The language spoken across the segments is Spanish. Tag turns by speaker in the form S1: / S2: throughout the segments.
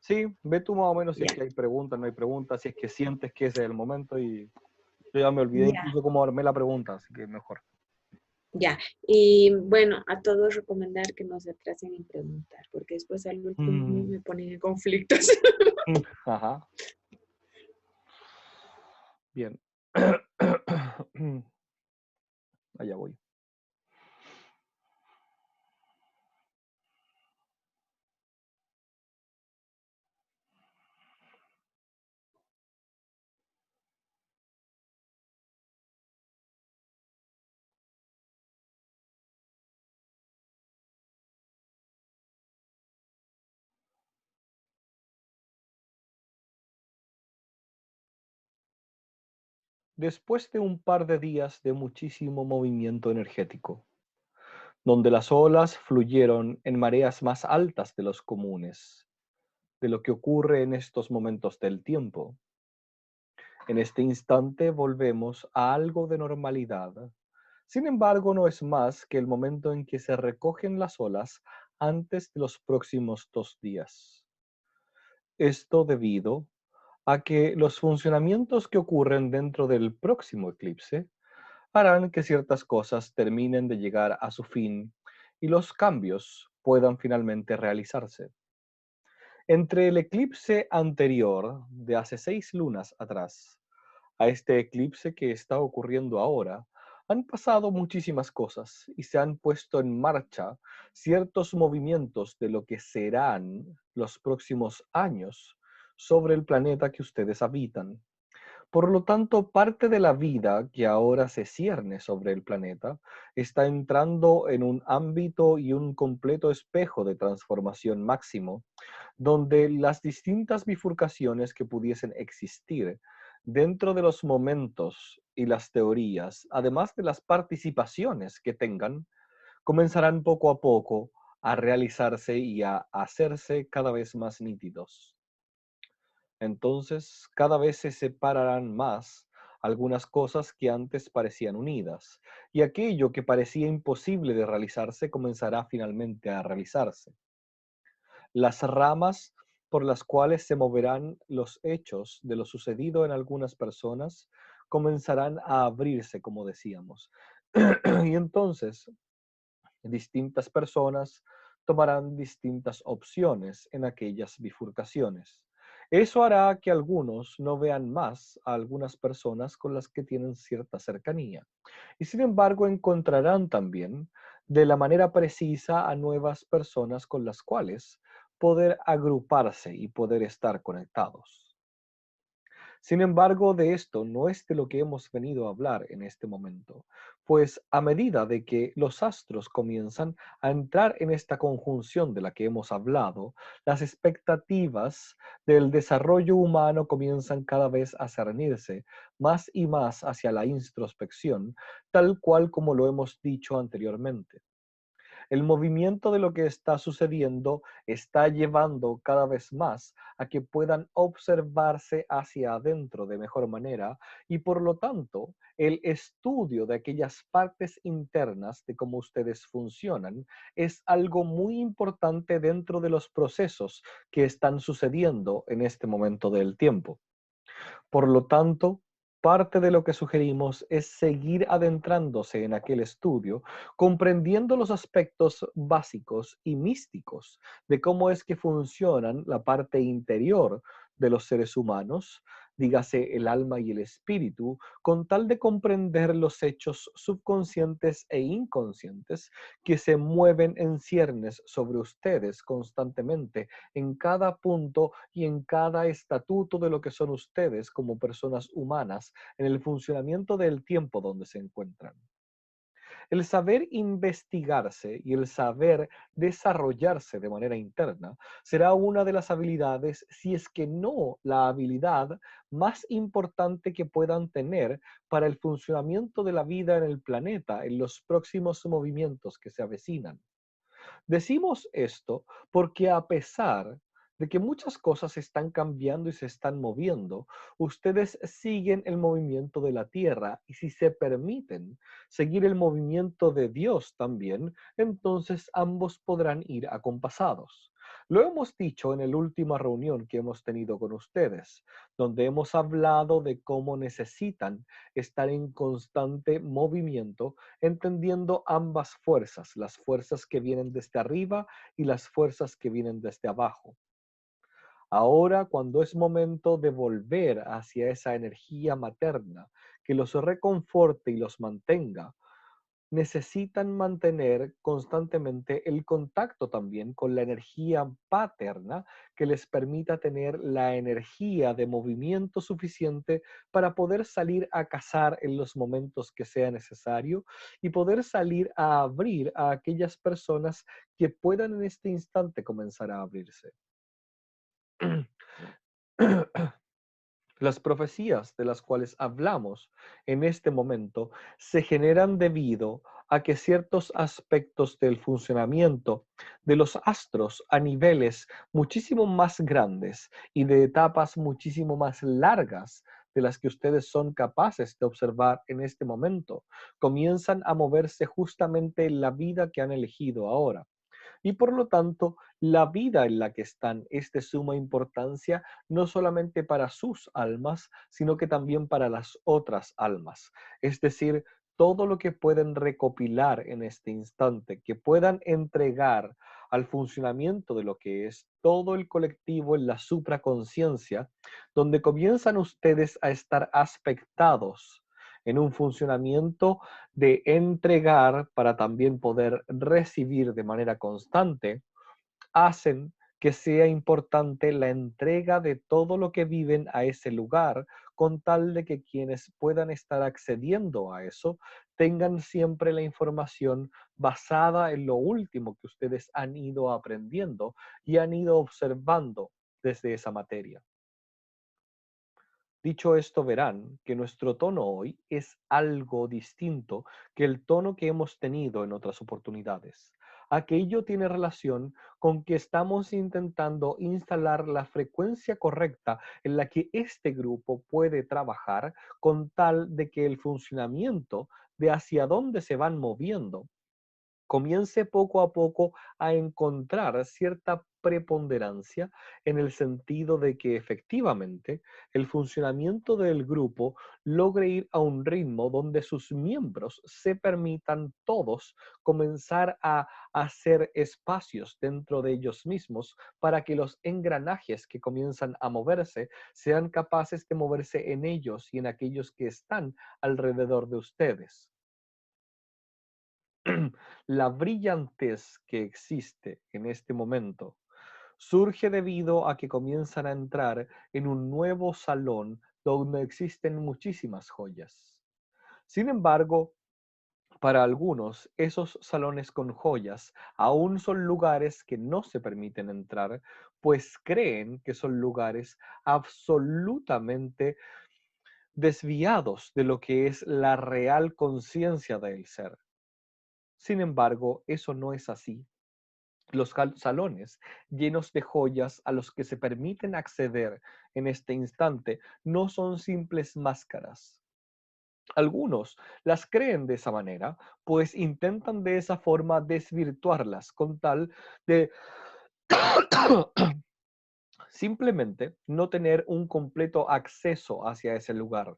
S1: Sí, ve tú más o menos si es
S2: Ya,
S1: que hay preguntas, no hay preguntas, si es que sientes que ese es el momento y yo ya me olvidé
S2: ya,
S1: incluso cómo armé la pregunta, así que mejor.
S2: ya. Y bueno, a todos recomendar que no se atrasen en preguntar, porque después al último
S1: Mm,
S2: me ponen en conflictos.
S1: ajá, bien. Allá voy. Después de un par de días de muchísimo movimiento energético, donde las olas fluyeron en mareas más altas de los comunes, de lo que ocurre en estos momentos del tiempo, en este instante volvemos a algo de normalidad. Sin embargo, no es más que el momento en que se recogen las olas antes de los próximos 2 días. Esto debido a que los funcionamientos que ocurren dentro del próximo eclipse harán que ciertas cosas terminen de llegar a su fin y los cambios puedan finalmente realizarse. Entre el eclipse anterior de hace 6 lunas atrás a este eclipse que está ocurriendo ahora, han pasado muchísimas cosas y se han puesto en marcha ciertos movimientos de lo que serán los próximos años sobre el planeta que ustedes habitan. Por lo tanto, parte de la vida que ahora se cierne sobre el planeta está entrando en un ámbito y un completo espejo de transformación máximo, donde las distintas bifurcaciones que pudiesen existir dentro de los momentos y las teorías, además de las participaciones que tengan, comenzarán poco a poco a realizarse y a hacerse cada vez más nítidos. Entonces, cada vez se separarán más algunas cosas que antes parecían unidas, y aquello que parecía imposible de realizarse comenzará finalmente a realizarse. Las ramas por las cuales se moverán los hechos de lo sucedido en algunas personas comenzarán a abrirse, como decíamos. Y entonces, distintas personas tomarán distintas opciones en aquellas bifurcaciones. Eso hará que algunos no vean más a algunas personas con las que tienen cierta cercanía. Y sin embargo, encontrarán también de la manera precisa a nuevas personas con las cuales poder agruparse y poder estar conectados. Sin embargo, de esto no es de lo que hemos venido a hablar en este momento, pues a medida de que los astros comienzan a entrar en esta conjunción de la que hemos hablado, las expectativas del desarrollo humano comienzan cada vez a cernirse más y más hacia la introspección, tal cual como lo hemos dicho anteriormente. El movimiento de lo que está sucediendo está llevando cada vez más a que puedan observarse hacia adentro de mejor manera y por lo tanto el estudio de aquellas partes internas de cómo ustedes funcionan es algo muy importante dentro de los procesos que están sucediendo en este momento del tiempo. Por lo tanto, parte de lo que sugerimos es seguir adentrándose en aquel estudio, comprendiendo los aspectos básicos y místicos de cómo es que funcionan la parte interior de los seres humanos, dígase el alma y el espíritu, con tal de comprender los hechos subconscientes e inconscientes que se mueven en ciernes sobre ustedes constantemente en cada punto y en cada estatuto de lo que son ustedes como personas humanas en el funcionamiento del tiempo donde se encuentran. El saber investigarse y el saber desarrollarse de manera interna será una de las habilidades, si es que no la habilidad más importante que puedan tener para el funcionamiento de la vida en el planeta en los próximos movimientos que se avecinan. Decimos esto porque a pesar de que muchas cosas están cambiando y se están moviendo, ustedes siguen el movimiento de la tierra y si se permiten seguir el movimiento de Dios también, entonces ambos podrán ir acompasados. Lo hemos dicho en la última reunión que hemos tenido con ustedes, donde hemos hablado de cómo necesitan estar en constante movimiento, entendiendo ambas fuerzas, las fuerzas que vienen desde arriba y las fuerzas que vienen desde abajo. Ahora, cuando es momento de volver hacia esa energía materna que los reconforte y los mantenga, necesitan mantener constantemente el contacto también con la energía paterna que les permita tener la energía de movimiento suficiente para poder salir a cazar en los momentos que sea necesario y poder salir a abrir a aquellas personas que puedan en este instante comenzar a abrirse. Las profecías de las cuales hablamos en este momento se generan debido a que ciertos aspectos del funcionamiento de los astros a niveles muchísimo más grandes y de etapas muchísimo más largas de las que ustedes son capaces de observar en este momento, comienzan a moverse justamente en la vida que han elegido ahora. Y por lo tanto, la vida en la que están es de suma importancia, no solamente para sus almas, sino que también para las otras almas. Es decir, todo lo que pueden recopilar en este instante, que puedan entregar al funcionamiento de lo que es todo el colectivo en la supraconciencia, donde comienzan ustedes a estar aspectados en un funcionamiento de entregar para también poder recibir de manera constante, hacen que sea importante la entrega de todo lo que viven a ese lugar, con tal de que quienes puedan estar accediendo a eso tengan siempre la información basada en lo último que ustedes han ido aprendiendo y han ido observando desde esa materia. Dicho esto, verán que nuestro tono hoy es algo distinto que el tono que hemos tenido en otras oportunidades. Aquello tiene relación con que estamos intentando instalar la frecuencia correcta en la que este grupo puede trabajar con tal de que el funcionamiento de hacia dónde se van moviendo comience poco a poco a encontrar cierta preponderancia en el sentido de que efectivamente el funcionamiento del grupo logre ir a un ritmo donde sus miembros se permitan todos comenzar a hacer espacios dentro de ellos mismos para que los engranajes que comienzan a moverse sean capaces de moverse en ellos y en aquellos que están alrededor de ustedes. La brillantez que existe en este momento surge debido a que comienzan a entrar en un nuevo salón donde existen muchísimas joyas. Sin embargo, para algunos, esos salones con joyas aún son lugares que no se permiten entrar, pues creen que son lugares absolutamente desviados de lo que es la real conciencia del ser. Sin embargo, eso no es así. Los salones llenos de joyas a los que se permiten acceder en este instante no son simples máscaras. Algunos las creen de esa manera, pues intentan de esa forma desvirtuarlas con tal de simplemente no tener un completo acceso hacia ese lugar.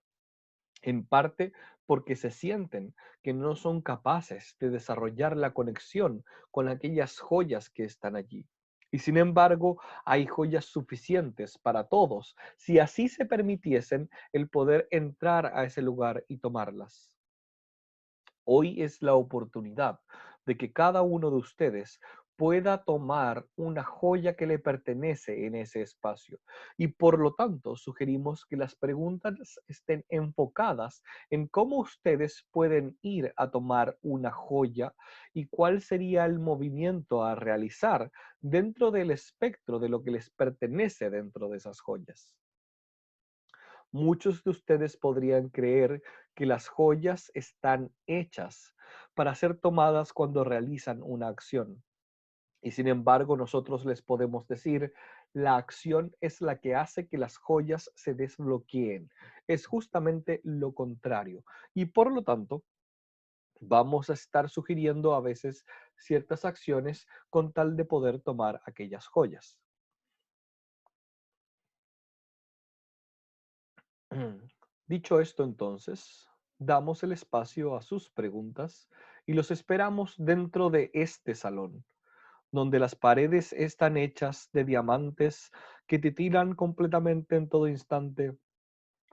S1: En parte porque se sienten que no son capaces de desarrollar la conexión con aquellas joyas que están allí. Y sin embargo, hay joyas suficientes para todos si así se permitiesen el poder entrar a ese lugar y tomarlas. Hoy es la oportunidad de que cada uno de ustedes pueda tomar una joya que le pertenece en ese espacio. Y por lo tanto, sugerimos que las preguntas estén enfocadas en cómo ustedes pueden ir a tomar una joya y cuál sería el movimiento a realizar dentro del espectro de lo que les pertenece dentro de esas joyas. Muchos de ustedes podrían creer que las joyas están hechas para ser tomadas cuando realizan una acción. Y sin embargo, nosotros les podemos decir, La acción es la que hace que las joyas se desbloqueen. Es justamente lo contrario. Y por lo tanto, vamos a estar sugiriendo a veces ciertas acciones con tal de poder tomar aquellas joyas. Dicho esto, entonces, damos el espacio a sus preguntas y los esperamos dentro de este salón, donde las paredes están hechas de diamantes que titilan completamente en todo instante,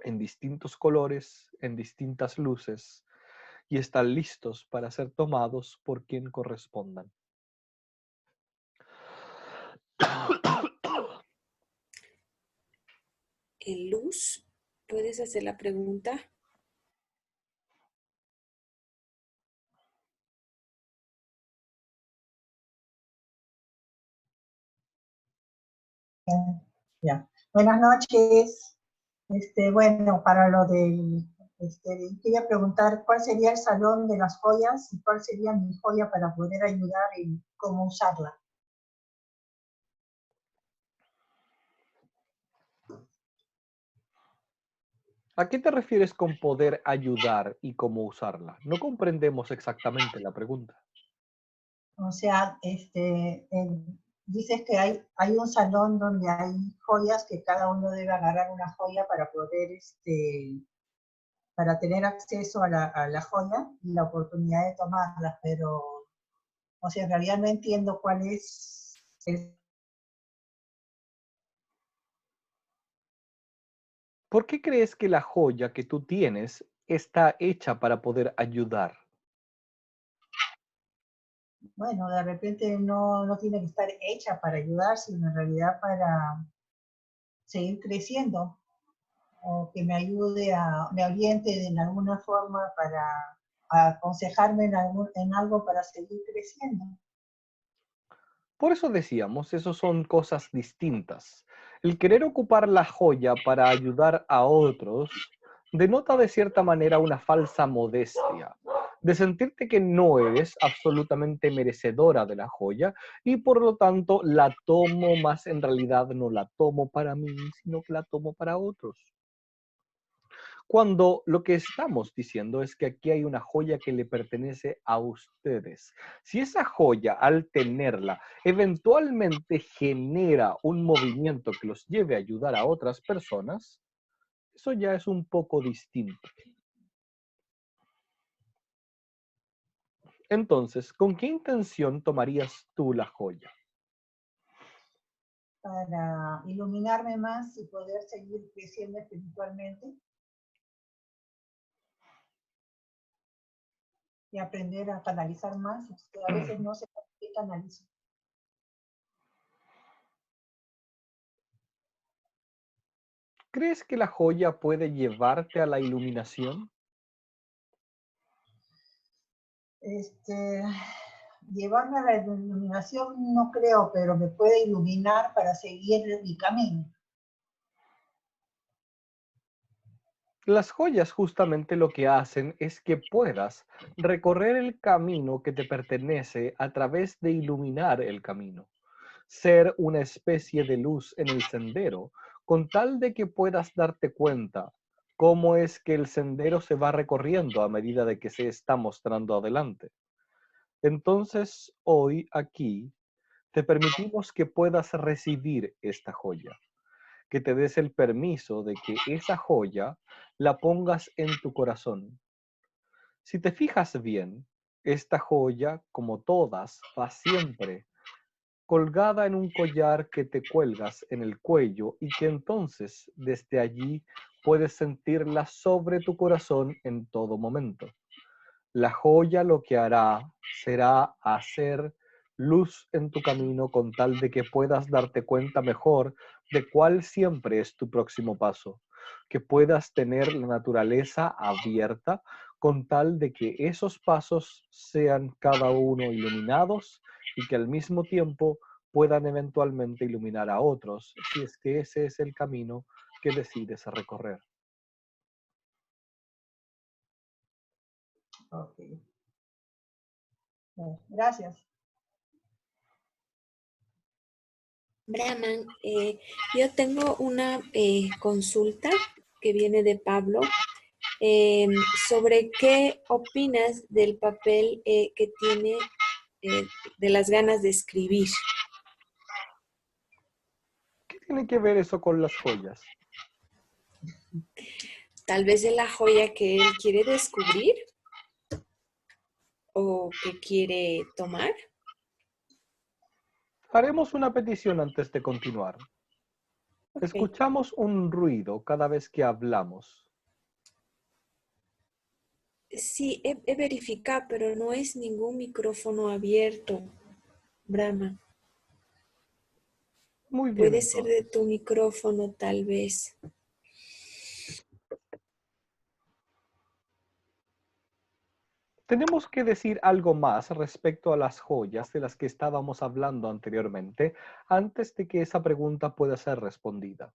S1: en distintos colores, en distintas luces, y están listos para ser tomados por quien correspondan.
S2: Luz, ¿puedes hacer la pregunta?
S3: Ya. Buenas noches. Bueno, para lo del, quería preguntar cuál sería el salón de las joyas y cuál sería mi joya para poder ayudar en cómo usarla.
S1: ¿A qué te refieres con poder ayudar y cómo usarla? No comprendemos exactamente la pregunta.
S3: O sea, dices que hay un salón donde hay joyas que cada uno debe agarrar una joya para poder, para tener acceso a la joya y la oportunidad de tomarla, pero, o sea, en realidad no entiendo cuál es el.
S1: ¿Por qué crees que la joya que tú tienes está hecha para poder ayudar?
S3: Bueno, de repente no tiene que estar hecha para ayudar, sino en realidad para seguir creciendo o que me ayude me oriente en alguna forma para aconsejarme en algo para seguir creciendo.
S1: Por eso decíamos, eso son cosas distintas. El querer ocupar la joya para ayudar a otros denota de cierta manera una falsa modestia, de sentirte que no eres absolutamente merecedora de la joya y por lo tanto la tomo, más en realidad no la tomo para mí, sino que la tomo para otros. Cuando lo que estamos diciendo es que aquí hay una joya que le pertenece a ustedes. Si esa joya, al tenerla, eventualmente genera un movimiento que los lleve a ayudar a otras personas, eso ya es un poco distinto. Entonces, ¿con qué intención tomarías tú la joya?
S3: Para iluminarme más y poder seguir creciendo espiritualmente y aprender a canalizar más, que a veces no sé qué canalizo.
S1: ¿Crees que la joya puede llevarte a la iluminación?
S3: Llevarme a la iluminación no creo, pero me puede iluminar para seguir mi camino.
S1: Las joyas justamente lo que hacen es que puedas recorrer el camino que te pertenece a través de iluminar el camino, ser una especie de luz en el sendero, con tal de que puedas darte cuenta cómo es que el sendero se va recorriendo a medida de que se está mostrando adelante. Entonces, hoy aquí te permitimos que puedas recibir esta joya, que te des el permiso de que esa joya la pongas en tu corazón. Si te fijas bien, esta joya, como todas, va siempre colgada en un collar que te cuelgas en el cuello y que entonces desde allí puedes sentirla sobre tu corazón en todo momento. La joya lo que hará será hacer luz en tu camino con tal de que puedas darte cuenta mejor de cuál siempre es tu próximo paso, que puedas tener la naturaleza abierta con tal de que esos pasos sean cada uno iluminados y que al mismo tiempo puedan eventualmente iluminar a otros, si es que ese es el camino que decides recorrer.
S3: Okay. Bueno, gracias.
S2: Brahman, yo tengo una consulta que viene de Pablo sobre qué opinas del papel que tiene de las ganas de escribir.
S1: ¿Qué tiene que ver eso con las joyas?
S2: Tal vez es la joya que él quiere descubrir o que quiere tomar.
S1: Haremos una petición antes de continuar.
S2: Ok.
S1: Escuchamos un ruido cada vez que hablamos.
S2: Sí, he verificado, pero no es ningún micrófono abierto, Brahma.
S1: Muy bien,
S2: Puede ser de
S1: entonces.
S2: tu micrófono, tal vez.
S1: Tenemos que decir algo más respecto a las joyas de las que estábamos hablando anteriormente, antes de que esa pregunta pueda ser respondida.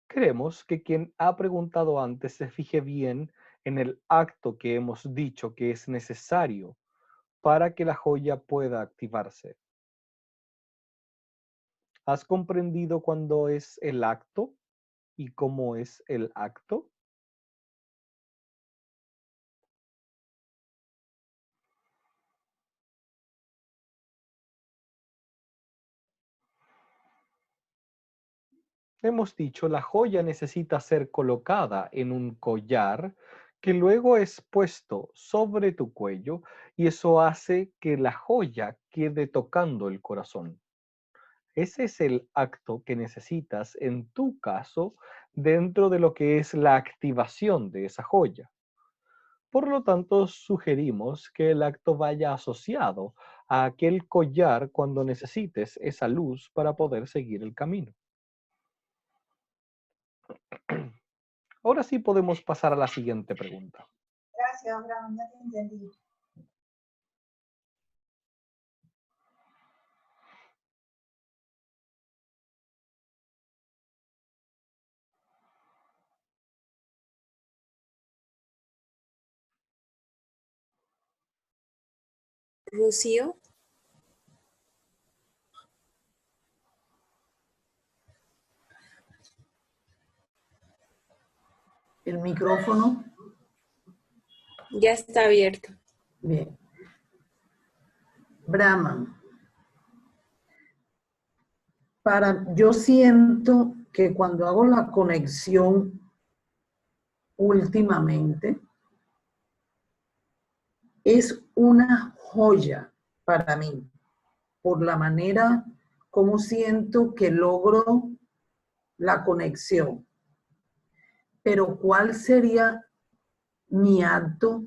S1: Queremos que quien ha preguntado antes se fije bien en el acto que hemos dicho que es necesario para que la joya pueda activarse. ¿Has comprendido cuándo es el acto y cómo es el acto? Hemos dicho, la joya necesita ser colocada en un collar que luego es puesto sobre tu cuello y eso hace que la joya quede tocando el corazón. Ese es el acto que necesitas en tu caso dentro de lo que es la activación de esa joya. Por lo tanto, sugerimos que el acto vaya asociado a aquel collar cuando necesites esa luz para poder seguir el camino. Ahora sí podemos pasar a la siguiente pregunta.
S3: Gracias, Abraham, ya te entendí.
S2: Rocío,
S4: El micrófono.
S2: ya está abierto.
S4: Bien. Brahman. Yo siento que cuando hago la conexión últimamente, es una joya para mí, por la manera como siento que logro la conexión. Pero ¿cuál sería mi acto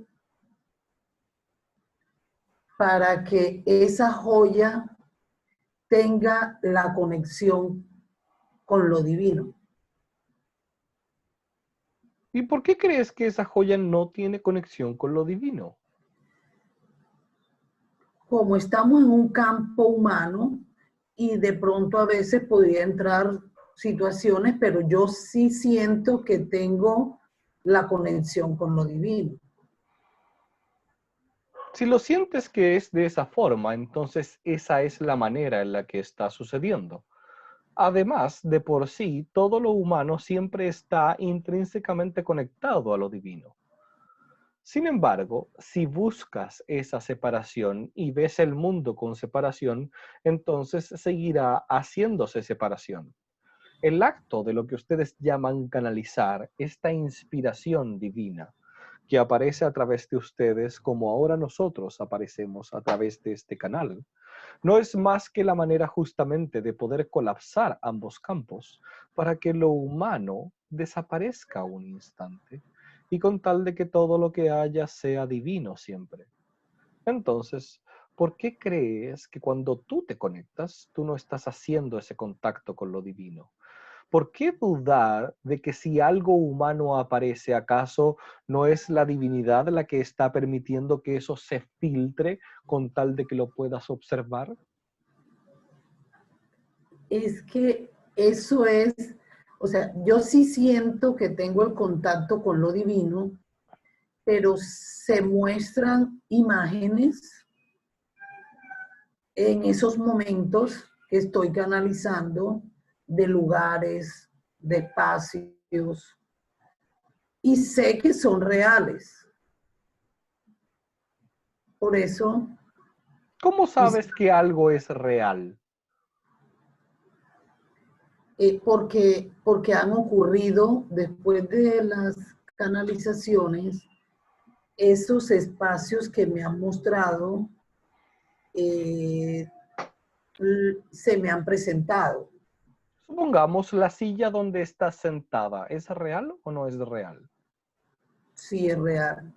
S4: para que esa joya tenga la conexión con lo divino?
S1: ¿Y por qué crees que esa joya no tiene conexión con lo divino?
S4: Como estamos en un campo humano y de pronto a veces podría entrar situaciones, pero yo sí siento que tengo la conexión con lo divino.
S1: Si lo sientes que es de esa forma, entonces esa es la manera en la que está sucediendo. Además, de por sí, todo lo humano siempre está intrínsecamente conectado a lo divino. Sin embargo, si buscas esa separación y ves el mundo con separación, entonces seguirá haciéndose separación. El acto de lo que ustedes llaman canalizar, esta inspiración divina, que aparece a través de ustedes como ahora nosotros aparecemos a través de este canal, no es más que la manera justamente de poder colapsar ambos campos para que lo humano desaparezca un instante y con tal de que todo lo que haya sea divino siempre. Entonces, ¿por qué crees que cuando tú te conectas, tú no estás haciendo ese contacto con lo divino? ¿Por qué dudar de que si algo humano aparece, acaso no es la divinidad la que está permitiendo que eso se filtre con tal de que lo puedas observar?
S4: Es que eso es, o sea, yo sí siento que tengo el contacto con lo divino, pero se muestran imágenes en esos momentos que estoy canalizando de lugares, de espacios, y sé que son reales. Por eso,
S1: ¿Cómo sabes que algo es real?
S4: porque han ocurrido después de las canalizaciones, esos espacios que me han mostrado se me han presentado.
S1: Supongamos la silla donde estás sentada, ¿es real o no es real?
S4: Sí, es real.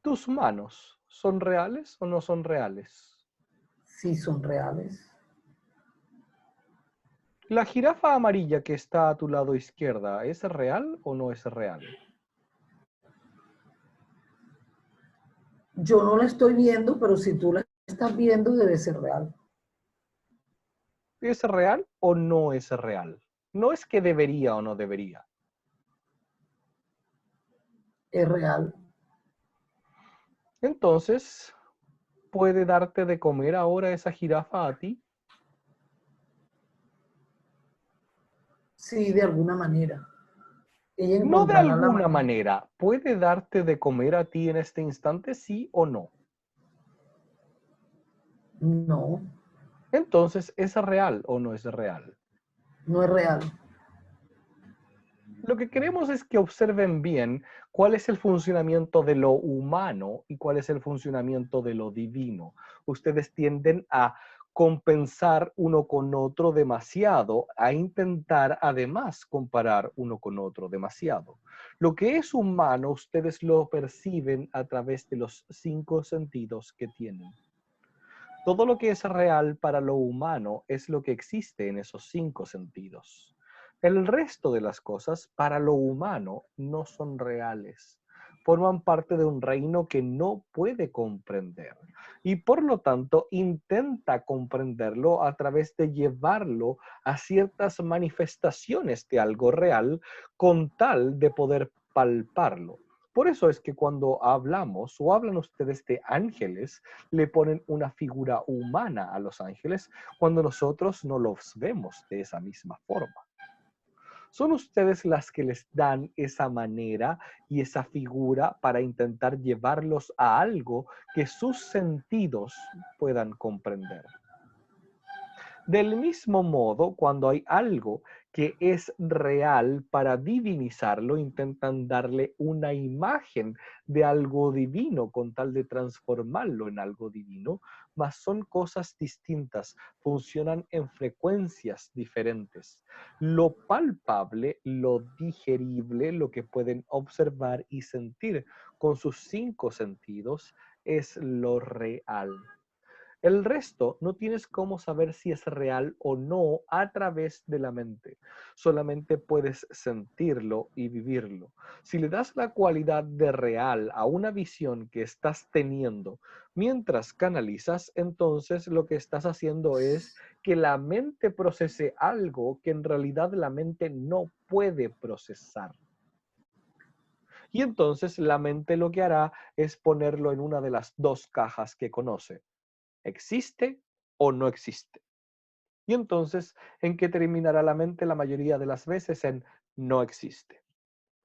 S1: ¿Tus manos son reales o no son reales?
S4: Sí, son reales.
S1: ¿La jirafa amarilla que está a tu lado izquierda es real o no es real?
S4: Yo no la estoy viendo, pero si tú la estás viendo, debe ser real.
S1: ¿Es real o no es real? No es que debería o no debería.
S4: Es real.
S1: Entonces, ¿puede darte de comer ahora esa jirafa a ti?
S4: Sí, de alguna manera. Ella
S1: No de
S4: encontrará la
S1: alguna
S4: manera.
S1: manera. ¿Puede darte de comer a ti en este instante, sí o no?
S4: No,
S1: Entonces, ¿es real o no es real?
S4: no es real.
S1: Lo que queremos es que observen bien cuál es el funcionamiento de lo humano y cuál es el funcionamiento de lo divino. Ustedes tienden a compensar uno con otro demasiado, a intentar además comparar uno con otro demasiado. Lo que es humano, ustedes lo perciben a través de los 5 sentidos que tienen. Todo lo que es real para lo humano es lo que existe en esos 5 sentidos. El resto de las cosas para lo humano no son reales. Forman parte de un reino que no puede comprender y por lo tanto intenta comprenderlo a través de llevarlo a ciertas manifestaciones de algo real con tal de poder palparlo. Por eso es que cuando hablamos o hablan ustedes de ángeles, le ponen una figura humana a los ángeles cuando nosotros no los vemos de esa misma forma. Son ustedes las que les dan esa manera y esa figura para intentar llevarlos a algo que sus sentidos puedan comprender. Del mismo modo, cuando hay algo que es real, para divinizarlo, intentan darle una imagen de algo divino con tal de transformarlo en algo divino, mas son cosas distintas, funcionan en frecuencias diferentes. Lo palpable, lo digerible, lo que pueden observar y sentir con sus 5 sentidos, es lo real. El resto no tienes cómo saber si es real o no a través de la mente. Solamente puedes sentirlo y vivirlo. Si le das la cualidad de real a una visión que estás teniendo mientras canalizas, entonces lo que estás haciendo es que la mente procese algo que en realidad la mente no puede procesar. Y entonces la mente lo que hará es ponerlo en una de las 2 cajas que conoce. ¿Existe o no existe? Y entonces, ¿en qué terminará la mente la mayoría de las veces? En no existe.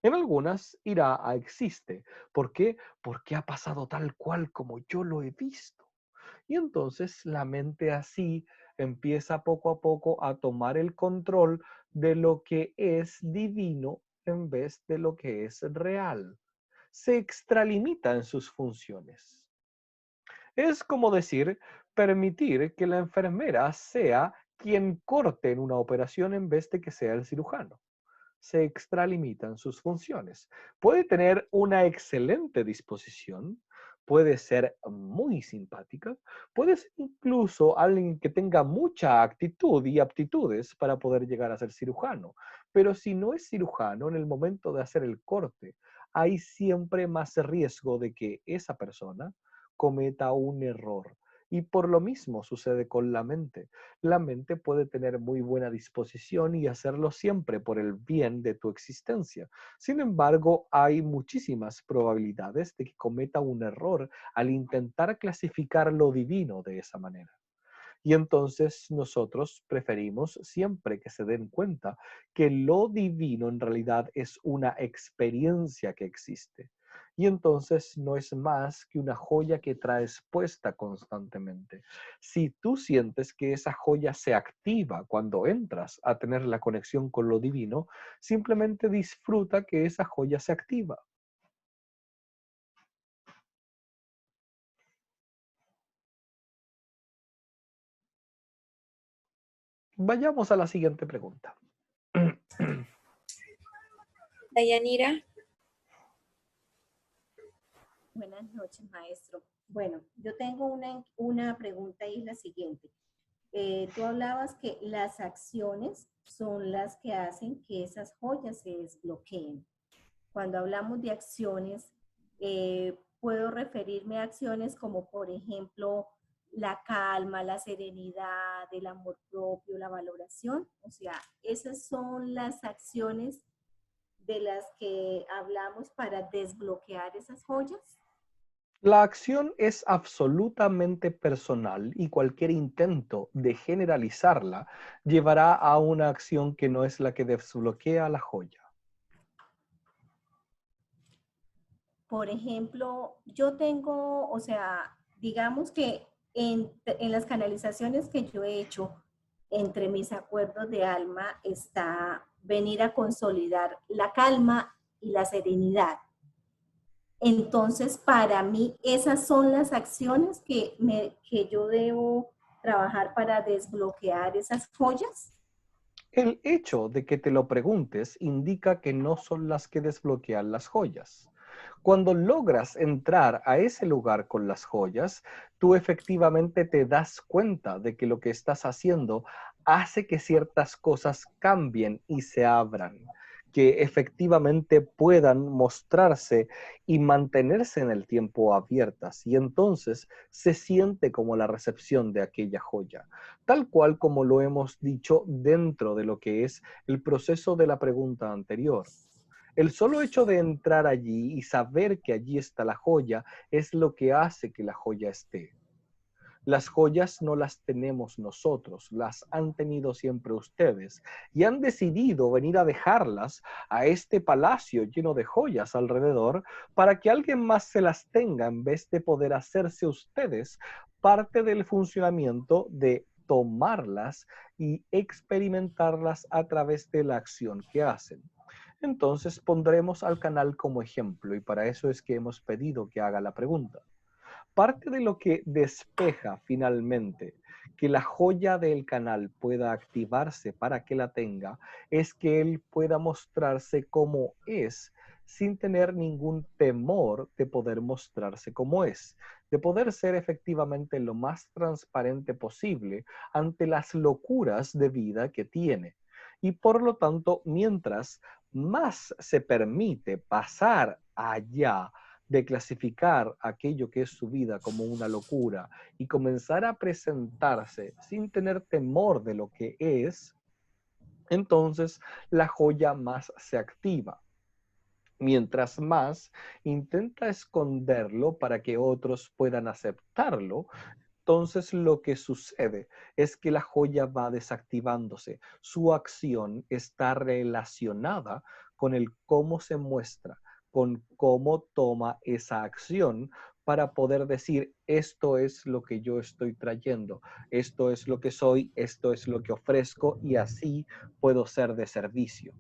S1: En algunas irá a existe. ¿Por qué? Porque ha pasado tal cual como yo lo he visto. Y entonces la mente así empieza poco a poco a tomar el control de lo que es divino en vez de lo que es real. Se extralimita en sus funciones. Es como decir, permitir que la enfermera sea quien corte en una operación en vez de que sea el cirujano. Se extralimitan sus funciones. Puede tener una excelente disposición, puede ser muy simpática, puede ser incluso alguien que tenga mucha actitud y aptitudes para poder llegar a ser cirujano. Pero si no es cirujano, en el momento de hacer el corte, hay siempre más riesgo de que esa persona cometa un error. Y por lo mismo sucede con la mente. La mente puede tener muy buena disposición y hacerlo siempre por el bien de tu existencia. Sin embargo, hay muchísimas probabilidades de que cometa un error al intentar clasificar lo divino de esa manera. Y entonces nosotros preferimos siempre que se den cuenta que lo divino en realidad es una experiencia que existe. Y entonces no es más que una joya que traes puesta constantemente. Si tú sientes que esa joya se activa cuando entras a tener la conexión con lo divino, simplemente disfruta que esa joya se activa. Vayamos a la siguiente pregunta.
S2: Dayanira.
S5: Buenas noches, maestro. Bueno, yo tengo una pregunta y es la siguiente. Tú hablabas que las acciones son las que hacen que esas joyas se desbloqueen. Cuando hablamos de acciones, puedo referirme a acciones como, por ejemplo, la calma, la serenidad, el amor propio, la valoración. O sea, esas son las acciones de las que hablamos para desbloquear esas joyas.
S1: La acción es absolutamente personal y cualquier intento de generalizarla llevará a una acción que no es la que desbloquea la joya.
S5: Por ejemplo, yo tengo, o sea, digamos que en las canalizaciones que yo he hecho, entre mis acuerdos de alma está venir a consolidar la calma y la serenidad. Entonces, para mí, esas son las acciones que yo debo trabajar para desbloquear esas joyas.
S1: El hecho de que te lo preguntes indica que no son las que desbloquean las joyas. Cuando logras entrar a ese lugar con las joyas, tú efectivamente te das cuenta de que lo que estás haciendo hace que ciertas cosas cambien y se abran, que efectivamente puedan mostrarse y mantenerse en el tiempo abiertas. Y entonces se siente como la recepción de aquella joya, tal cual como lo hemos dicho dentro de lo que es el proceso de la pregunta anterior. El solo hecho de entrar allí y saber que allí está la joya es lo que hace que la joya esté. Las joyas no las tenemos nosotros, las han tenido siempre ustedes y han decidido venir a dejarlas a este palacio lleno de joyas alrededor para que alguien más se las tenga en vez de poder hacerse ustedes parte del funcionamiento de tomarlas y experimentarlas a través de la acción que hacen. Entonces pondremos al canal como ejemplo y para eso es que hemos pedido que haga la pregunta. Parte de lo que despeja finalmente que la joya del canal pueda activarse para que la tenga es que él pueda mostrarse como es sin tener ningún temor de poder mostrarse como es, de poder ser efectivamente lo más transparente posible ante las locuras de vida que tiene. Y por lo tanto, mientras más se permite pasar allá de clasificar aquello que es su vida como una locura y comenzar a presentarse sin tener temor de lo que es, entonces la joya más se activa. Mientras más intenta esconderlo para que otros puedan aceptarlo, entonces lo que sucede es que la joya va desactivándose. Su acción está relacionada con el cómo se muestra, con cómo toma esa acción para poder decir, esto es lo que yo estoy trayendo, esto es lo que soy, esto es lo que ofrezco y así puedo ser de servicio.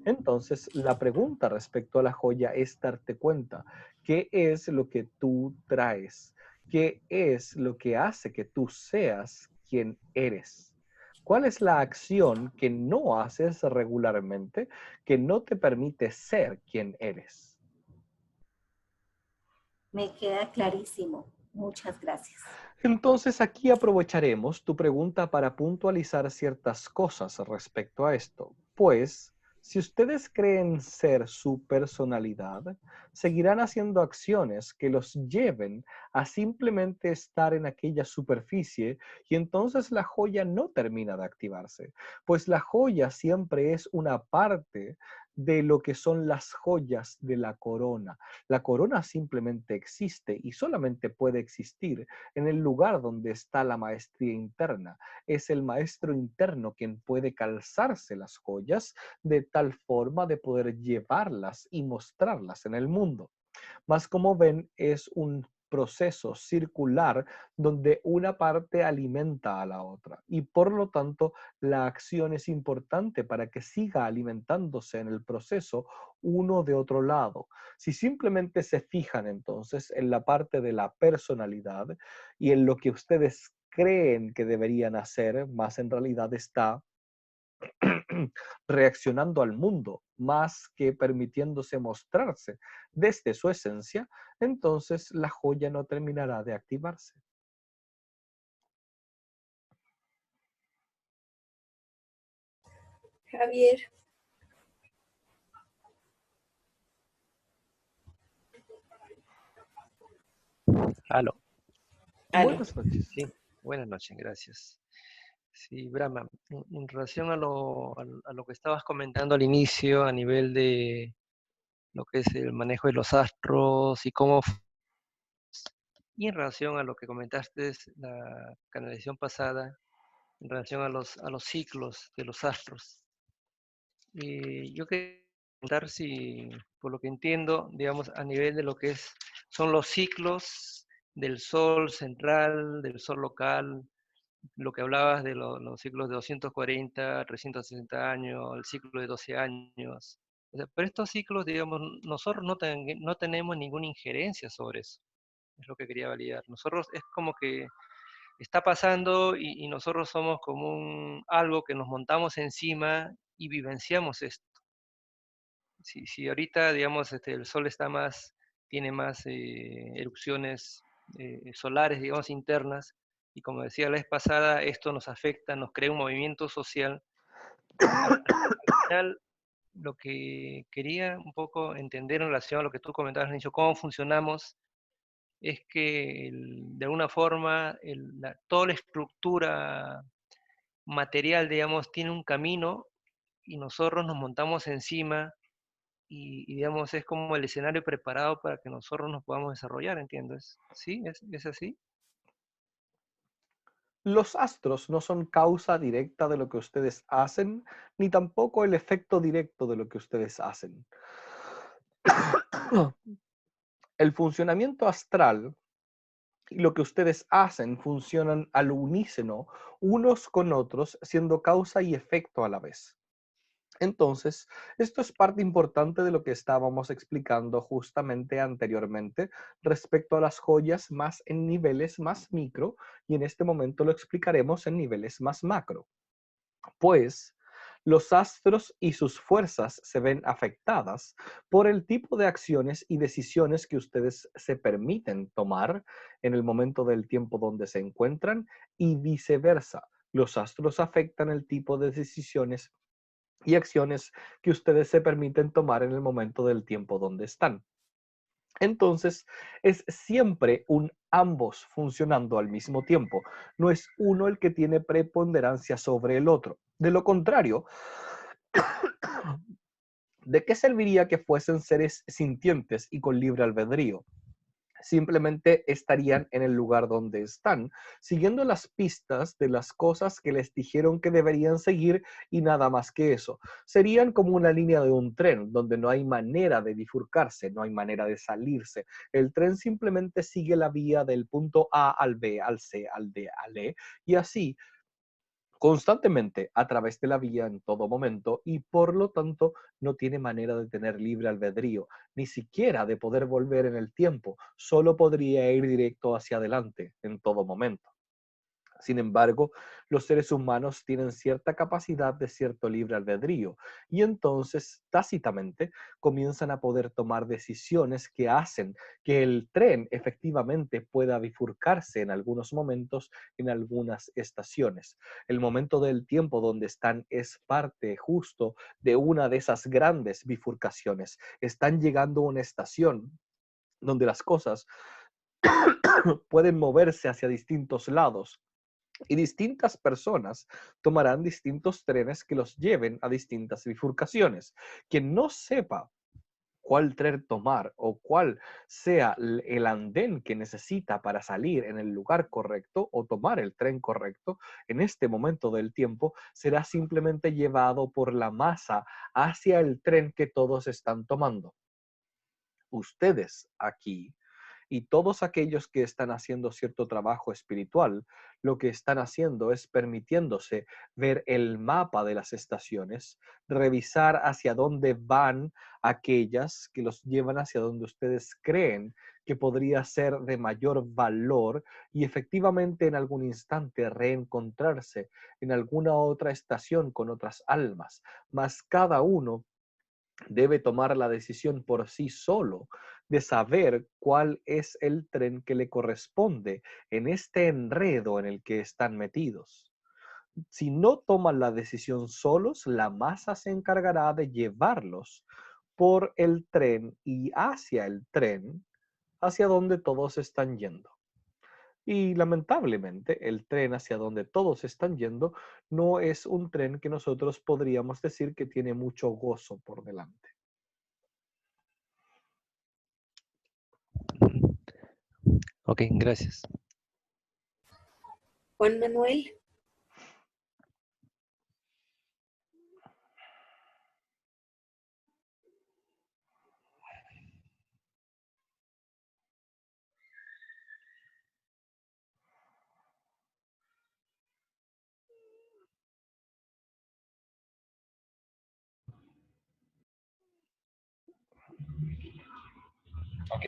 S1: Entonces, la pregunta respecto a la joya es darte cuenta, ¿qué es lo que tú traes? ¿Qué es lo que hace que tú seas quien eres? ¿Cuál es la acción que no haces regularmente que no te permite ser quien eres?
S5: Me queda clarísimo. Muchas gracias.
S1: Entonces aquí aprovecharemos tu pregunta para puntualizar ciertas cosas respecto a esto, pues Si ustedes creen ser su personalidad, seguirán haciendo acciones que los lleven a simplemente estar en aquella superficie y entonces la joya no termina de activarse, pues la joya siempre es una parte de lo que son las joyas de la corona. La corona simplemente existe y solamente puede existir en el lugar donde está la maestría interna. Es el maestro interno quien puede calzarse las joyas de tal forma de poder llevarlas y mostrarlas en el mundo. Mas como ven, es un proceso circular donde una parte alimenta a la otra y por lo tanto la acción es importante para que siga alimentándose en el proceso uno de otro lado. Si simplemente se fijan entonces en la parte de la personalidad y en lo que ustedes creen que deberían hacer, más en realidad está reaccionando al mundo más que permitiéndose mostrarse desde su esencia, entonces la joya no terminará de activarse.
S6: Javier,
S7: Aló.
S6: aló.
S1: Buenas noches.
S7: Sí, buenas noches, gracias. Sí, Brahma, en relación a lo que estabas comentando al inicio, a nivel de lo que es el manejo de los astros y cómo, y en relación a lo que comentaste la canalización pasada, en relación a los ciclos de los astros. Yo quería preguntar si, por lo que entiendo, digamos, a nivel de lo que son los ciclos del sol central, del sol local, lo que hablabas de los ciclos de 240, 360 años, el ciclo de 12 años. O sea, pero estos ciclos, digamos, nosotros no tenemos ninguna injerencia sobre eso. Es lo que quería validar. Nosotros es como que está pasando y nosotros somos como algo que nos montamos encima y vivenciamos esto. Si ahorita, digamos, el Sol tiene más erupciones solares, digamos, internas, y como decía la vez pasada, esto nos afecta, nos crea un movimiento social. Al final, lo que quería un poco entender en relación a lo que tú comentabas, Nicho, cómo funcionamos, es que de alguna forma toda la estructura material, digamos, tiene un camino y nosotros nos montamos encima y, digamos, es como el escenario preparado para que nosotros nos podamos desarrollar, ¿entiendes? ¿Sí? ¿Es así?
S1: Los astros no son causa directa de lo que ustedes hacen, ni tampoco el efecto directo de lo que ustedes hacen. El funcionamiento astral y lo que ustedes hacen funcionan al unísono unos con otros, siendo causa y efecto a la vez. Entonces, esto es parte importante de lo que estábamos explicando justamente anteriormente respecto a las joyas más en niveles más micro y en este momento lo explicaremos en niveles más macro. Pues los astros y sus fuerzas se ven afectadas por el tipo de acciones y decisiones que ustedes se permiten tomar en el momento del tiempo donde se encuentran y viceversa. Los astros afectan el tipo de decisiones y acciones que ustedes se permiten tomar en el momento del tiempo donde están. Entonces, es siempre un ambos funcionando al mismo tiempo. No es uno el que tiene preponderancia sobre el otro. De lo contrario, ¿de qué serviría que fuesen seres sintientes y con libre albedrío? Simplemente estarían en el lugar donde están, siguiendo las pistas de las cosas que les dijeron que deberían seguir y nada más que eso. Serían como una línea de un tren donde no hay manera de bifurcarse, no hay manera de salirse. El tren simplemente sigue la vía del punto A al B, al C, al D, al E y así constantemente a través de la vía en todo momento y por lo tanto no tiene manera de tener libre albedrío, ni siquiera de poder volver en el tiempo, solo podría ir directo hacia adelante en todo momento. Sin embargo, los seres humanos tienen cierta capacidad de cierto libre albedrío y entonces tácitamente comienzan a poder tomar decisiones que hacen que el tren efectivamente pueda bifurcarse en algunos momentos, en algunas estaciones. El momento del tiempo donde están es parte justo de una de esas grandes bifurcaciones. Están llegando a una estación donde las cosas pueden moverse hacia distintos lados y distintas personas tomarán distintos trenes que los lleven a distintas bifurcaciones. Quien no sepa cuál tren tomar o cuál sea el andén que necesita para salir en el lugar correcto o tomar el tren correcto, en este momento del tiempo será simplemente llevado por la masa hacia el tren que todos están tomando. Ustedes aquí y todos aquellos que están haciendo cierto trabajo espiritual, lo que están haciendo es permitiéndose ver el mapa de las estaciones, revisar hacia dónde van aquellas que los llevan hacia donde ustedes creen que podría ser de mayor valor y efectivamente en algún instante reencontrarse en alguna otra estación con otras almas, mas cada uno debe tomar la decisión por sí solo de saber cuál es el tren que le corresponde en este enredo en el que están metidos. Si no toman la decisión solos, la masa se encargará de llevarlos por el tren y hacia el tren, hacia donde todos están yendo. Y lamentablemente, el tren hacia donde todos están yendo no es un tren que nosotros podríamos decir que tiene mucho gozo por delante.
S7: Ok, gracias.
S2: Juan Manuel.
S6: Ok,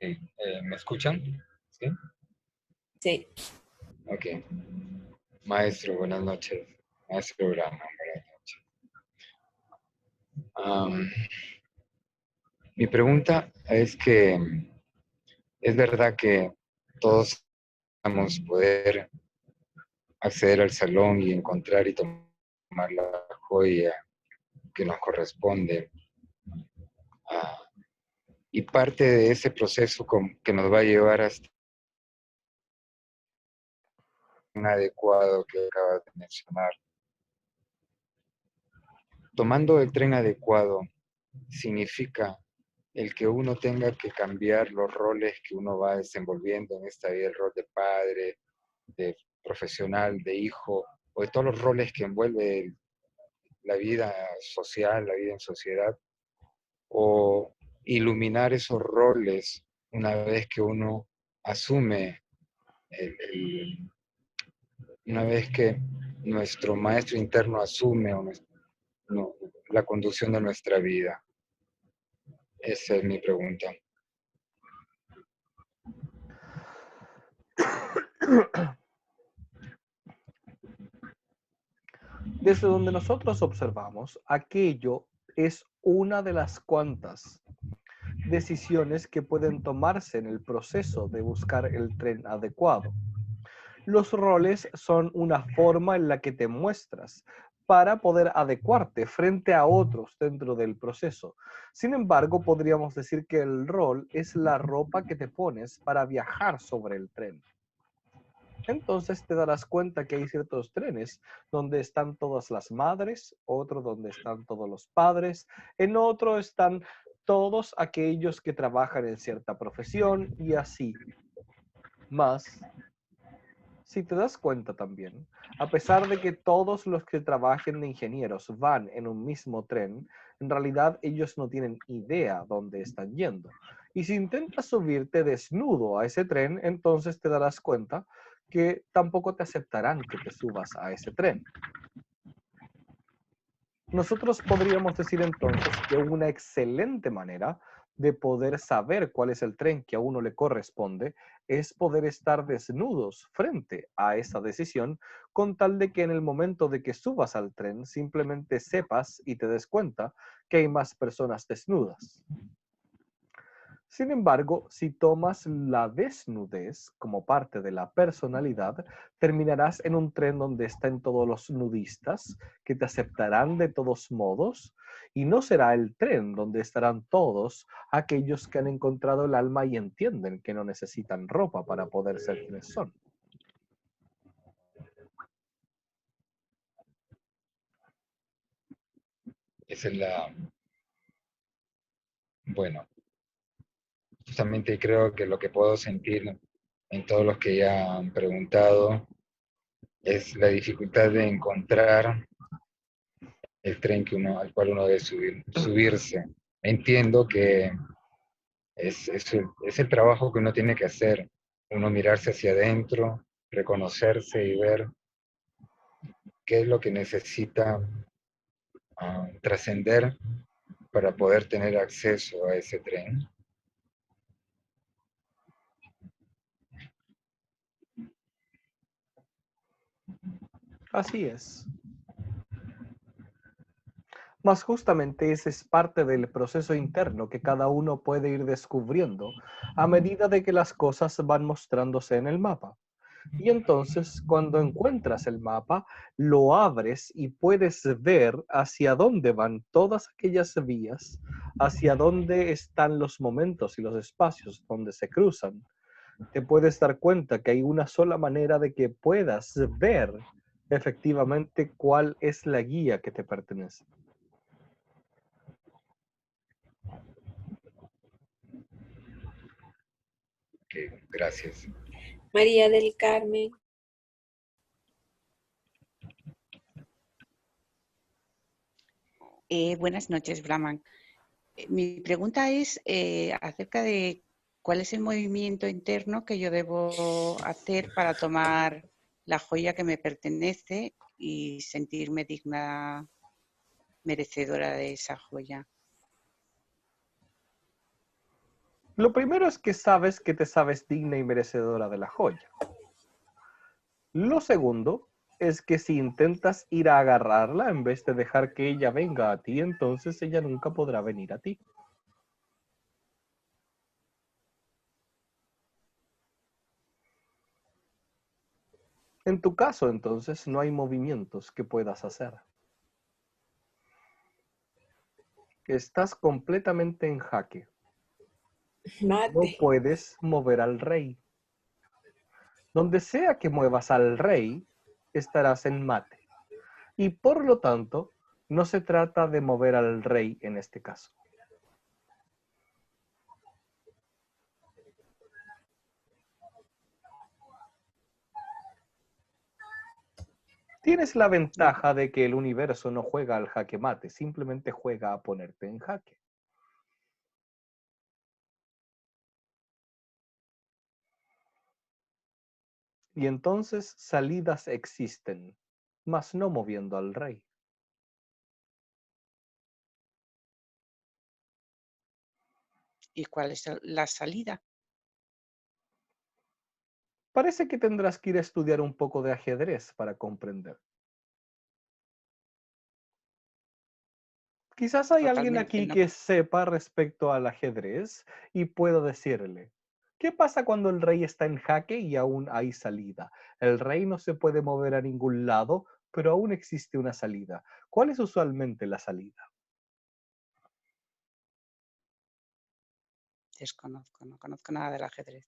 S6: ¿me escuchan? ¿Sí?
S2: Sí.
S6: Ok. Maestro, buenas noches. Maestro Brahma, buenas noches. Mi pregunta es que es verdad que todos vamos a poder acceder al salón y encontrar y tomar la joya que nos corresponde. Y parte de ese proceso que nos va a llevar hasta un adecuado que acabas de mencionar. Tomando el tren adecuado significa el que uno tenga que cambiar los roles que uno va desenvolviendo en esta vida, el rol de padre, de profesional, de hijo, o de todos los roles que envuelve la vida social, la vida en sociedad, o iluminar esos roles una vez que uno asume, una vez que nuestro maestro interno asume la conducción de nuestra vida. Esa es mi pregunta.
S1: Desde donde nosotros observamos, aquello es una de las cuantas decisiones que pueden tomarse en el proceso de buscar el tren adecuado. Los roles son una forma en la que te muestras para poder adecuarte frente a otros dentro del proceso. Sin embargo, podríamos decir que el rol es la ropa que te pones para viajar sobre el tren. Entonces te darás cuenta que hay ciertos trenes donde están todas las madres, otro donde están todos los padres, en otro están todos aquellos que trabajan en cierta profesión y así. Más, si te das cuenta también, a pesar de que todos los que trabajen de ingenieros van en un mismo tren, en realidad ellos no tienen idea dónde están yendo. Y si intentas subirte desnudo a ese tren, entonces te darás cuenta que tampoco te aceptarán que te subas a ese tren. Nosotros podríamos decir entonces que una excelente manera de poder saber cuál es el tren que a uno le corresponde es poder estar desnudos frente a esa decisión, con tal de que en el momento de que subas al tren simplemente sepas y te des cuenta que hay más personas desnudas. Sin embargo, si tomas la desnudez como parte de la personalidad, terminarás en un tren donde están todos los nudistas que te aceptarán de todos modos, y no será el tren donde estarán todos aquellos que han encontrado el alma y entienden que no necesitan ropa para poder ser quienes son.
S6: Esa es la... Bueno, justamente creo que lo que puedo sentir en todos los que ya han preguntado es la dificultad de encontrar el tren al cual uno debe subirse. Entiendo que es el trabajo que uno tiene que hacer, uno mirarse hacia adentro, reconocerse y ver qué es lo que necesita trascender para poder tener acceso a ese tren.
S1: Así es. Mas justamente ese es parte del proceso interno que cada uno puede ir descubriendo a medida de que las cosas van mostrándose en el mapa. Y entonces, cuando encuentras el mapa, lo abres y puedes ver hacia dónde van todas aquellas vías, hacia dónde están los momentos y los espacios donde se cruzan. Te puedes dar cuenta que hay una sola manera de que puedas ver efectivamente cuál es la guía que te pertenece.
S6: Okay, gracias.
S2: María del Carmen.
S8: Buenas noches, Brahman. Mi pregunta es acerca de cuál es el movimiento interno que yo debo hacer para tomar la joya que me pertenece y sentirme digna, merecedora de esa joya.
S1: Lo primero es que sabes que te sabes digna y merecedora de la joya. Lo segundo es que si intentas ir a agarrarla en vez de dejar que ella venga a ti, entonces ella nunca podrá venir a ti. En tu caso, entonces, no hay movimientos que puedas hacer. Estás completamente en jaque.
S2: Mate.
S1: No puedes mover al rey. Donde sea que muevas al rey, estarás en mate. Y por lo tanto, no se trata de mover al rey en este caso. Tienes la ventaja de que el universo no juega al jaque mate, simplemente juega a ponerte en jaque. Y entonces salidas existen, mas no moviendo al rey.
S8: ¿Y cuál es la salida?
S1: Parece que tendrás que ir a estudiar un poco de ajedrez para comprender. Quizás hay alguien
S8: Totalmente
S1: aquí
S8: no.
S1: que sepa respecto al ajedrez y pueda decirle, ¿qué pasa cuando el rey está en jaque y aún hay salida? El rey no se puede mover a ningún lado, pero aún existe una salida. ¿Cuál es usualmente la salida?
S8: Desconozco, no conozco nada del ajedrez.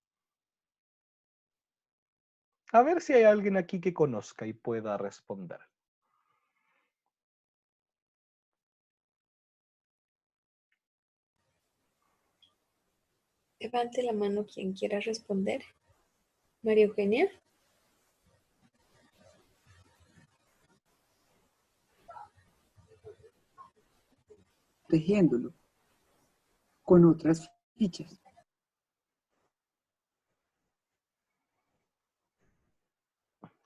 S1: A ver si hay alguien aquí que conozca y pueda responder.
S2: Levante la mano quien quiera responder. María Eugenia.
S9: Tejiéndolo con otras fichas.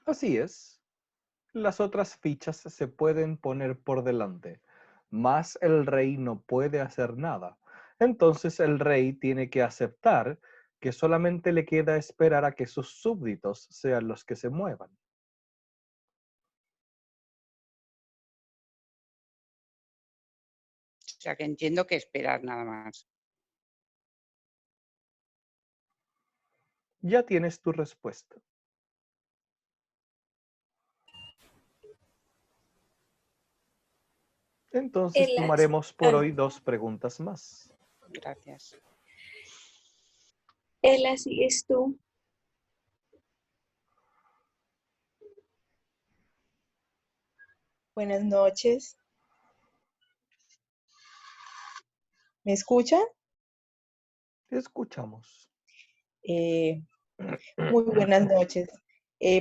S1: Así es. Las otras fichas se pueden poner por delante, mas el rey no puede hacer nada. Entonces el rey tiene que aceptar que solamente le queda esperar a que sus súbditos sean los que se muevan.
S8: O sea, que entiendo que esperar nada más.
S1: Ya tienes tu respuesta. Entonces tomaremos por hoy 2 preguntas más.
S8: Gracias.
S2: Ela, sigues tú.
S10: Buenas noches. ¿Me escuchan?
S1: Te escuchamos.
S10: Muy buenas noches.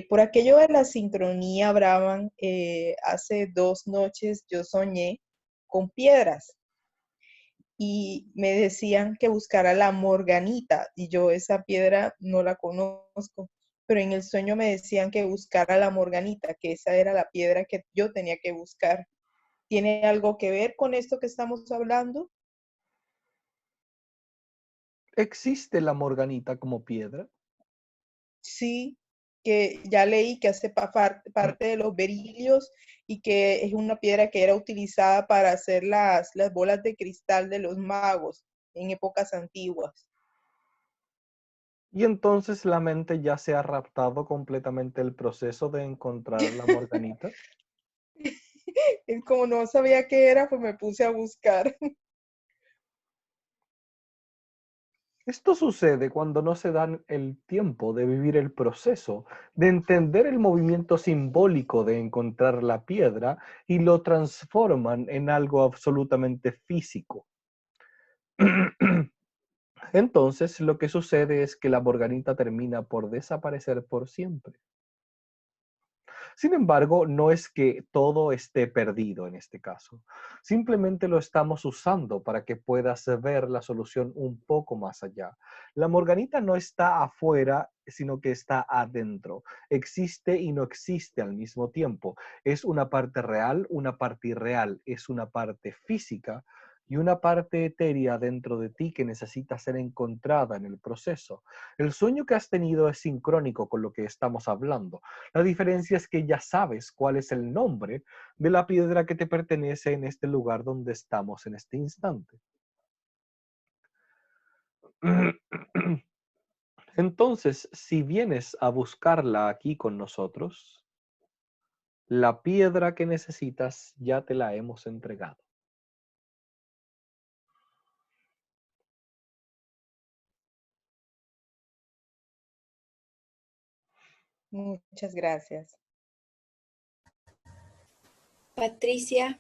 S10: Por aquello de la sincronía, Brahman, hace 2 noches yo soñé con piedras y me decían que buscara la morganita y yo esa piedra no la conozco, pero en el sueño me decían que buscara la morganita, que esa era la piedra que yo tenía que buscar. ¿Tiene algo que ver con esto que estamos hablando?
S1: ¿Existe la morganita como piedra?
S10: Sí, que ya leí que hace parte de los berillos y que es una piedra que era utilizada para hacer las bolas de cristal de los magos en épocas antiguas.
S1: Y entonces la mente ya se ha raptado completamente el proceso de encontrar la morganita.
S10: Y como no sabía qué era, pues me puse a buscar.
S1: Esto sucede cuando no se dan el tiempo de vivir el proceso, de entender el movimiento simbólico de encontrar la piedra y lo transforman en algo absolutamente físico. Entonces lo que sucede es que la morganita termina por desaparecer por siempre. Sin embargo, no es que todo esté perdido en este caso. Simplemente lo estamos usando para que puedas ver la solución un poco más allá. La morganita no está afuera, sino que está adentro. Existe y no existe al mismo tiempo. Es una parte real, una parte irreal. Es una parte física y una parte etérea dentro de ti que necesita ser encontrada en el proceso. El sueño que has tenido es sincrónico con lo que estamos hablando. La diferencia es que ya sabes cuál es el nombre de la piedra que te pertenece en este lugar donde estamos en este instante. Entonces, si vienes a buscarla aquí con nosotros, la piedra que necesitas ya te la hemos entregado.
S10: Muchas gracias.
S2: Patricia.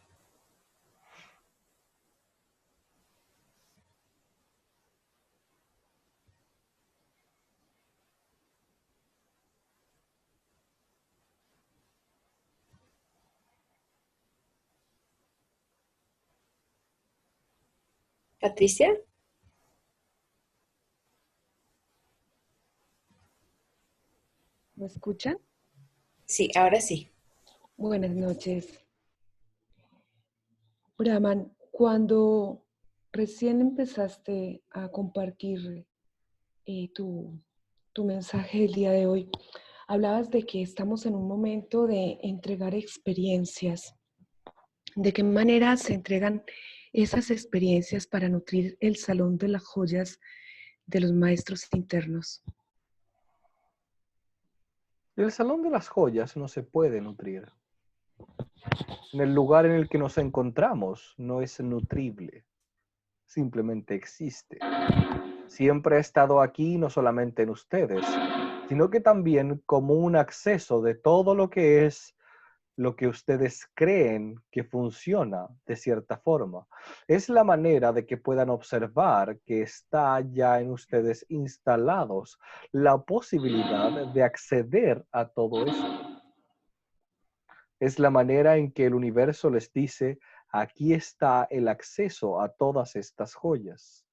S2: Patricia.
S9: ¿Me escuchan?
S2: Sí, ahora sí.
S9: Buenas noches. Brahman, cuando recién empezaste a compartir tu mensaje del día de hoy, hablabas de que estamos en un momento de entregar experiencias. ¿De qué manera se entregan esas experiencias para nutrir el salón de las joyas de los maestros internos?
S1: El salón de las joyas no se puede nutrir. En el lugar en el que nos encontramos no es nutrible, simplemente existe. Siempre ha estado aquí no solamente en ustedes, sino que también como un acceso de todo lo que es lo que ustedes creen que funciona de cierta forma. Es la manera de que puedan observar que está ya en ustedes instalados la posibilidad de acceder a todo eso. Es la manera en que el universo les dice, aquí está el acceso a todas estas joyas.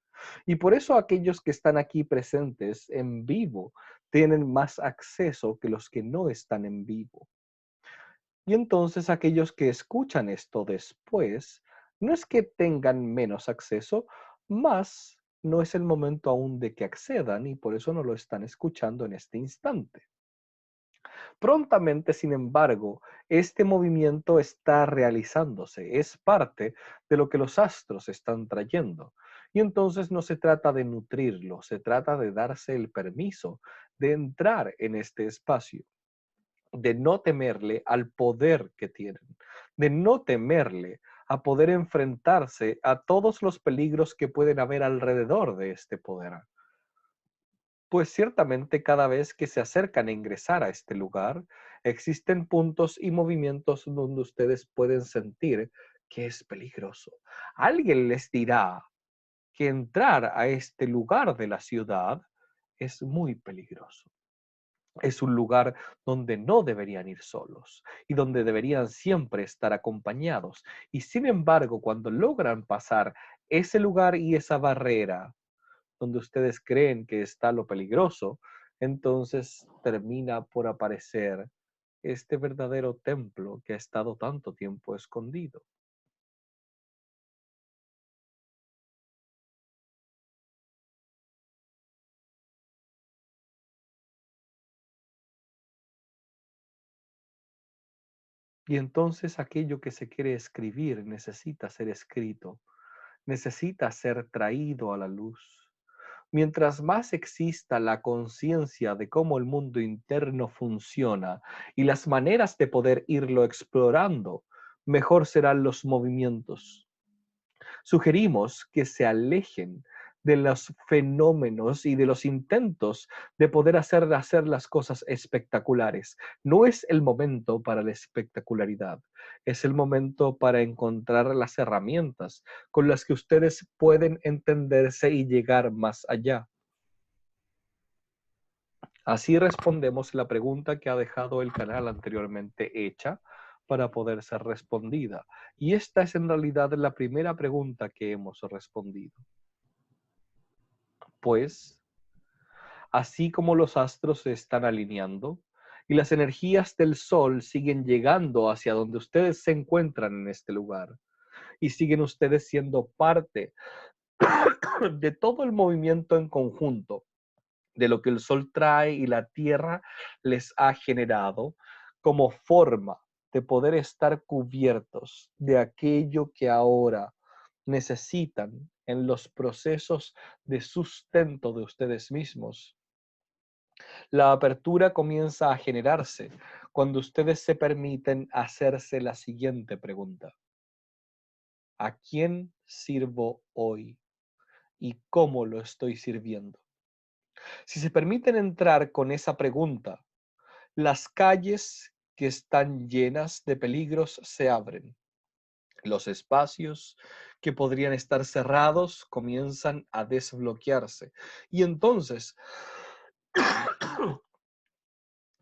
S1: Y por eso aquellos que están aquí presentes en vivo tienen más acceso que los que no están en vivo. Y entonces aquellos que escuchan esto después, no es que tengan menos acceso, Mas no es el momento aún de que accedan y por eso no lo están escuchando en este instante. Prontamente, sin embargo, este movimiento está realizándose, es parte de lo que los astros están trayendo. Y entonces no se trata de nutrirlo, se trata de darse el permiso de entrar en este espacio, de no temerle al poder que tienen, de no temerle a poder enfrentarse a todos los peligros que pueden haber alrededor de este poder. Pues ciertamente cada vez que se acercan a ingresar a este lugar, existen puntos y movimientos donde ustedes pueden sentir que es peligroso. Alguien les dirá que entrar a este lugar de la ciudad es muy peligroso. Es un lugar donde no deberían ir solos y donde deberían siempre estar acompañados. Y sin embargo, cuando logran pasar ese lugar y esa barrera, donde ustedes creen que está lo peligroso, entonces termina por aparecer este verdadero templo que ha estado tanto tiempo escondido. Y entonces aquello que se quiere escribir necesita ser escrito, necesita ser traído a la luz. Mientras más exista la conciencia de cómo el mundo interno funciona y las maneras de poder irlo explorando, mejor serán los movimientos. Sugerimos que se alejen de los fenómenos y de los intentos de poder hacer las cosas espectaculares. No es el momento para la espectacularidad, es el momento para encontrar las herramientas con las que ustedes pueden entenderse y llegar más allá. Así respondemos la pregunta que ha dejado el canal anteriormente hecha para poder ser respondida. Y esta es en realidad la primera pregunta que hemos respondido. Pues, así como los astros se están alineando y las energías del sol siguen llegando hacia donde ustedes se encuentran en este lugar y siguen ustedes siendo parte de todo el movimiento en conjunto, de lo que el sol trae y la tierra les ha generado como forma de poder estar cubiertos de aquello que ahora necesitan en los procesos de sustento de ustedes mismos. La apertura comienza a generarse cuando ustedes se permiten hacerse la siguiente pregunta. ¿A quién sirvo hoy? ¿Y cómo lo estoy sirviendo? Si se permiten entrar con esa pregunta, las calles que están llenas de peligros se abren. Los espacios que podrían estar cerrados comienzan a desbloquearse. Y entonces,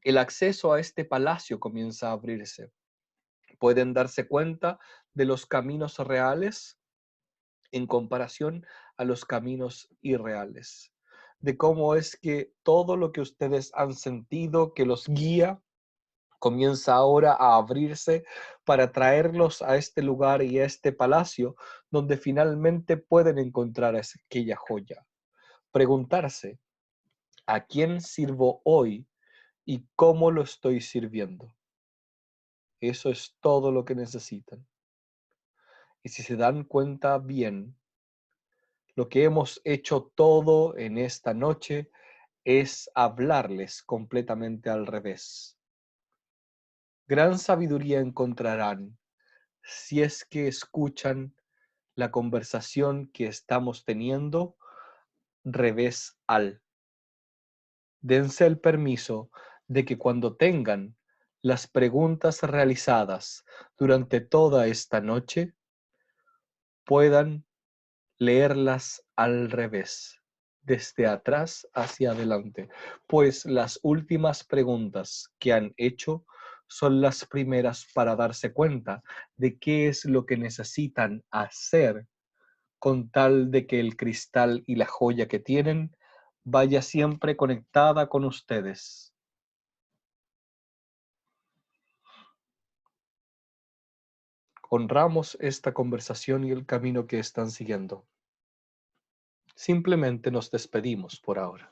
S1: el acceso a este palacio comienza a abrirse. Pueden darse cuenta de los caminos reales en comparación a los caminos irreales, de cómo es que todo lo que ustedes han sentido que los guía comienza ahora a abrirse para traerlos a este lugar y a este palacio donde finalmente pueden encontrar aquella joya. Preguntarse, ¿a quién sirvo hoy y cómo lo estoy sirviendo? Eso es todo lo que necesitan. Y si se dan cuenta bien, lo que hemos hecho todo en esta noche es hablarles completamente al revés. Gran sabiduría encontrarán si es que escuchan la conversación que estamos teniendo revés al. Dense el permiso de que cuando tengan las preguntas realizadas durante toda esta noche, puedan leerlas al revés, desde atrás hacia adelante, pues las últimas preguntas que han hecho son las primeras para darse cuenta de qué es lo que necesitan hacer con tal de que el cristal y la joya que tienen vaya siempre conectada con ustedes. Honramos esta conversación y el camino que están siguiendo. Simplemente nos despedimos por ahora.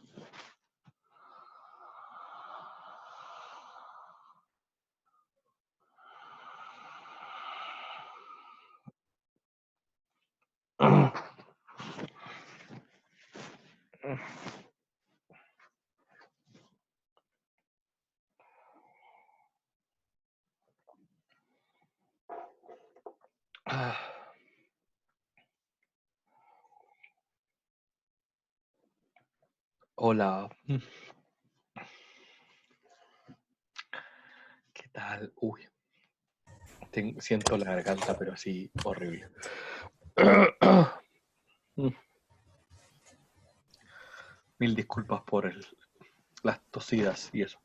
S1: Hola. ¿Qué tal? Uy. Siento la garganta, pero así horrible. Mil disculpas por las tosidas y eso.